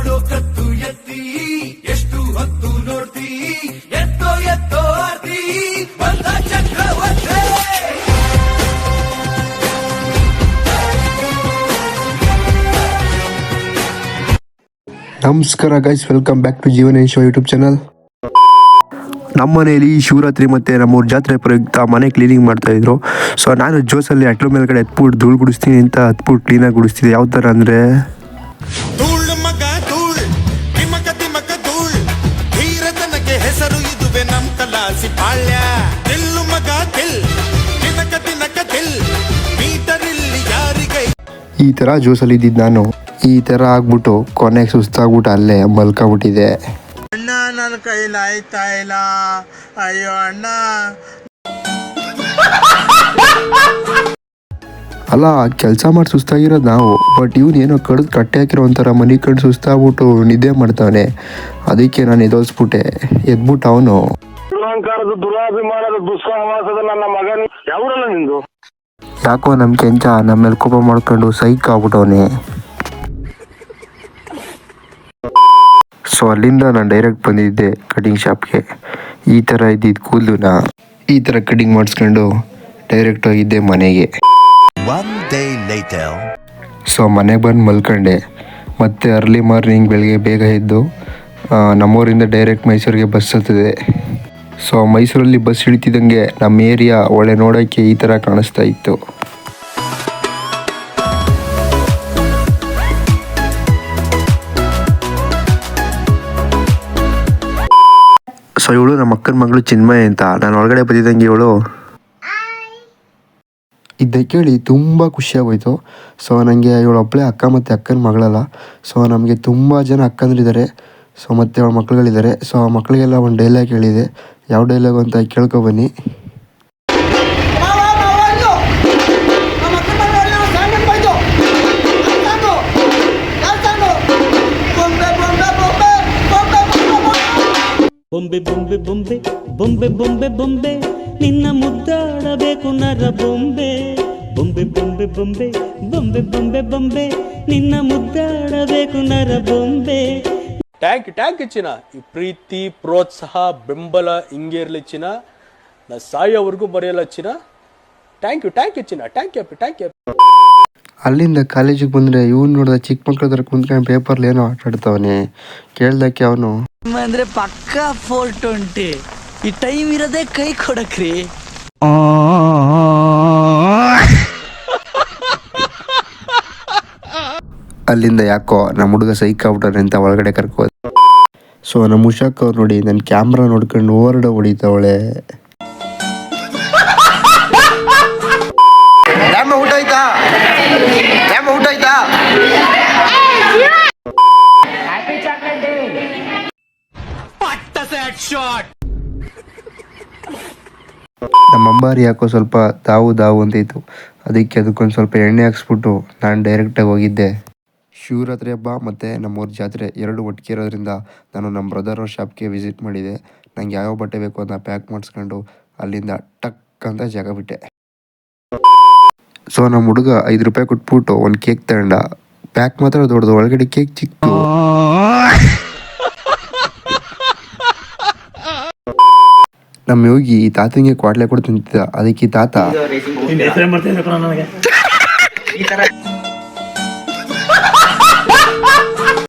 ನೋಡೋ ಕತ್ತು ಎತ್ತಿ ಎಷ್ಟು ಹೊತ್ತು ನೋಡ್ತಿ ಎತ್ತೋ ಎತ್ತೋ ಆರ್ತಿ ಬಂದ ಚಕ್ರವರ್ತಿ. ನಮಸ್ಕಾರ ಗೈಸ್, ವೆಲ್ಕಮ್ ಬ್ಯಾಕ್ ಟು ಜೀವನ ಶೋ ಯೂಟ್ಯೂಬ್ ಚಾನಲ್. ನಮ್ಮ ಮನೆಯಲ್ಲಿ ಶಿವರಾತ್ರಿ ಮತ್ತು ನಮ್ಮೂರ ಜಾತ್ರೆ ಪ್ರಯುಕ್ತ ಮನೆ ಕ್ಲೀನಿಂಗ್ ಮಾಡ್ತಾ ಇದ್ರು. ಸೊ ನಾನು ಜೋಸಲ್ಲಿ ಅಟ್ಲ ಮೇಲ್ಗಡೆ ಎತ್ಬಿಟ್ಟು ಧೂಳು ಗುಡಿಸ್ತೀನಿ ಅಂತ ಹತ್ಬಿಟ್ಟು ಕ್ಲೀನಾಗಿ ಗುಡಿಸ್ತಿದ್ದೆ. ಯಾವ ಥರ ಅಂದರೆ ಹೆಸರು ಇದುವೆ ನಮ್ ಕಲಾಸಿ ಪಾಳ್ಯ ತಿಲ್ಲು ಮಗ ತಿಲ್ ತಿನಕ ತಿನಕ ತಿಲ್ ಮೀಟರ್ ಇಲ್ಲಿ ಯಾರಿಗೈ. ಈ ಥರ ಜೋಸಲ್ಲಿ ಇದ್ದಿದ್ದು ನಾನು. ಈ ಥರ ಆಗ್ಬಿಟ್ಟು ಕೊನೆಗೆ ಸುಸ್ತಾಗ್ಬಿಟ್ಟು ಅಲ್ಲೇ ಮಲ್ಕೊಬಿಟ್ಟಿದೆ. ಅಣ್ಣ ನನ್ನ ಕೈಲಿ ಆಯ್ತಾ ಇಲ್ಲ, ಅಯ್ಯೋ ಅಣ್ಣ. ಅಲ್ಲ, ಕೆಲಸ ಮಾಡಿ ಸುಸ್ತಾಗಿರೋದು ನಾವು, ಬಟ್ ಇವ್ನು ಏನೋ ಕಡ್ದು ಕಟ್ಟೆ ಹಾಕಿರೋ ಒಂಥರ ಮನೆ ಕಡೆ ಸುಸ್ತಾಗ್ಬಿಟ್ಟು ನಿದ್ದೆ ಮಾಡ್ತಾವನೆ. ಅದಕ್ಕೆ ನಾನು ಎದೋಲ್ಸ್ಬಿಟ್ಟೆ. ಎದ್ಬಿಟ್ಟು ಅವನು ದುರಹಂಕಾರದ ದುರಾಭಿಮಾನದ ದುಸ್ಸಾಹವಾಸದ ನನ್ನ ಮಗನ ಯಾವೂರಲ್ಲ ನಿಂದು? ಯಾಕೋ ನಮ್ಮ ಕೆಂಚ ನಮ್ಮ ಮೇಲೆ ಕೋಪ ಮಾಡ್ಕೊಂಡು ಸೈಕ್ ಆಗ್ಬಿಟ್ಟವನೆ. ಸೊ ಅಲ್ಲಿಂದ ನಾನು ಡೈರೆಕ್ಟ್ ಬಂದಿದ್ದೆ ಕಟಿಂಗ್ ಶಾಪ್ಗೆ. ಈ ಥರ ಇದ್ದಿದ್ದು ಕೂದಲುನ ಈ ಥರ ಕಟಿಂಗ್ ಮಾಡಿಸ್ಕೊಂಡು ಡೈರೆಕ್ಟ್ ಹೋಗಿದ್ದೆ ಮನೆಗೆ. ಸೊ ಮನೆಗೆ ಬಂದು ಮಲ್ಕೊಂಡೆ. ಮತ್ತು ಅರ್ಲಿ ಮಾರ್ನಿಂಗ್ ಬೆಳಗ್ಗೆ ಬೇಗ ಎದ್ದು ನಮ್ಮೂರಿಂದ ಡೈರೆಕ್ಟ್ ಮೈಸೂರಿಗೆ ಬಸ್ ಹತ್ತಿದೆ. ಸೊ ಮೈಸೂರಲ್ಲಿ ಬಸ್ ಇಳಿತಿದ್ದಂಗೆ ನಮ್ಮ ಏರಿಯಾ ಒಳ್ಳೆ ನೋಡೋಕ್ಕೆ ಈ ಥರ ಕಾಣಿಸ್ತಾ ಇತ್ತು. ಸೊ ಇವಳು ನಮ್ಮ ಅಕ್ಕನ ಮಗಳು ಚಿನ್ಮಯ ಅಂತ. ನಾನು ಒಳಗಡೆ ಬಂದಿದ್ದಂಗೆ ಇವಳು ಇದ್ದ ಕೇಳಿ ತುಂಬ ಖುಷಿಯಾಗೋಯ್ತು. ಸೊ ನನಗೆ ಇವಳು ಒಬ್ಬಳೇ ಅಕ್ಕ ಮತ್ತು ಅಕ್ಕನ ಮಗಳಲ್ಲ. ಸೊ ನಮಗೆ ತುಂಬ ಜನ ಅಕ್ಕಂದ್ರಿದ್ದಾರೆ. ಸೊ ಮತ್ತು ಅವಳ ಮಕ್ಕಳುಗಳಿದ್ದಾರೆ. ಸೊ ಆ ಮಕ್ಕಳಿಗೆಲ್ಲ ಒಂದು ಡೈಲಾಗ್ ಹೇಳಿದೆ. ಯಾವ ಡೈಲಾಗು ಅಂತ ಕೇಳ್ಕೊಬನ್ನಿ. ಬೊಂಬೆ ಬೊಂಬೆ ಬೊಂಬೆ ಬೊಂಬೆ ಬೊಂಬೆ ಬೊಂಬೆ ನಿನ್ನ ಮುದ್ದಾಡಬೇಕು ನರ ಬೊಂಬೆ. ಬೊಂಬೆ ಬೊಂಬೆ ಬೊಂಬೆ ಬೊಂಬೆ ಬೊಂಬೆ ಬೊಂಬೆ ನಿನ್ನ ಮುದ್ದಾಡಬೇಕು ನರ ಬೊಂಬೆ. ಟ್ಯಾಂಕ್ ಚಿನ್ನ. ಈ ಪ್ರೀತಿ ಪ್ರೋತ್ಸಾಹ ಬೆಂಬಲ ಹಿಂಗೆ ಇರಲಿ ಚಿನ್ನ. ನಾ ಸಾಯೋವರೆಗೂ ಬರೆಯಲ್ಲ ಚಿನ್ನ. ಥ್ಯಾಂಕ್ ಯು ಚಿನ್ನ. Thank you. ಅಲ್ಲಿಂದ ಕಾಲೇಜಿಗೆ ಬಂದರೆ ಇವ್ನು ನೋಡಿದ ಚಿಕ್ಕ ಮಕ್ಳ ಹತ್ರ ಕುಂತ್ಕೊಂಡು ಪೇಪರ್ಲಿ ಏನೋ ಆಟ ಆಡ್ತಾವನೆ. ಕೇಳ್ದಕ್ಕೆ ಅವನು ಅಂದ್ರೆ ಪಕ್ಕ 420 ಈ ಟೈಮ್ ಇರೋದೇ ಕೈ ಕೊಡಕ್ರಿ. ಅಲ್ಲಿಂದ ಯಾಕೋ ನಮ್ಮ ಹುಡುಗ ಸೈಕ್ ಆಗ್ಬಿಟ್ಟಾನೆ ಅಂತ ಒಳಗಡೆ ಕರ್ಕೋದು. ಸೊ ನಮ್ಮ ಉಷಾಕ್ ಅವ್ರು ನೋಡಿ ನನ್ನ ಕ್ಯಾಮ್ರಾ ನೋಡ್ಕೊಂಡು ಓವರ್ಡ ಹೊಡಿತಾವಳೆ. ಊಟ ಆಯ್ತಾ? ನಮ್ಮ ಅಂಬಾರಿ ಯಾಕೋ ಸ್ವಲ್ಪ ದಾವು ಅಂತಿತ್ತು. ಅದಕ್ಕೊಂದು ಸ್ವಲ್ಪ ಎಣ್ಣೆ ಹಾಕ್ಸ್ಬಿಟ್ಟು ನಾನು ಡೈರೆಕ್ಟಾಗಿ ಹೋಗಿದ್ದೆ. ಶಿವರಾತ್ರಿ ಹಬ್ಬ ಮತ್ತು ನಮ್ಮೂರ ಜಾತ್ರೆ ಎರಡು ಒಟ್ಟಿಗೆ ಇರೋದ್ರಿಂದ ನಾನು ನಮ್ಮ ಬ್ರದರ್ ಅವ್ರ ಶಾಪ್ಗೆ ವಿಸಿಟ್ ಮಾಡಿದೆ. ನಂಗೆ ಯಾವ ಬಟ್ಟೆ ಬೇಕು ಅಂತ ಪ್ಯಾಕ್ ಮಾಡಿಸ್ಕೊಂಡು ಅಲ್ಲಿಂದ ಟಕ್ ಅಂತ ಜಾಗ ಬಿಟ್ಟೆ. ಸೊ ನಮ್ಮ ಹುಡುಗ 5 ರೂಪಾಯಿ ಕೊಟ್ಬಿಟ್ಟು ಒಂದು ಕೇಕ್ ತಗೊಂಡ. ಪ್ಯಾಕ್ ಮಾತ್ರ ದೊಡ್ಡದು, ಒಳಗಡೆ ಕೇಕ್ ಚಿಕ್ತು. ನಮ್ಮ ಯೋಗಿ ಈ ತಾತನಿಗೆ ಕ್ವಾಟ್ಲೆ ಕೊಟ್ಟು ತಿಂತಿದ್ದ. ಅದಕ್ಕೆ ಈ ತಾತ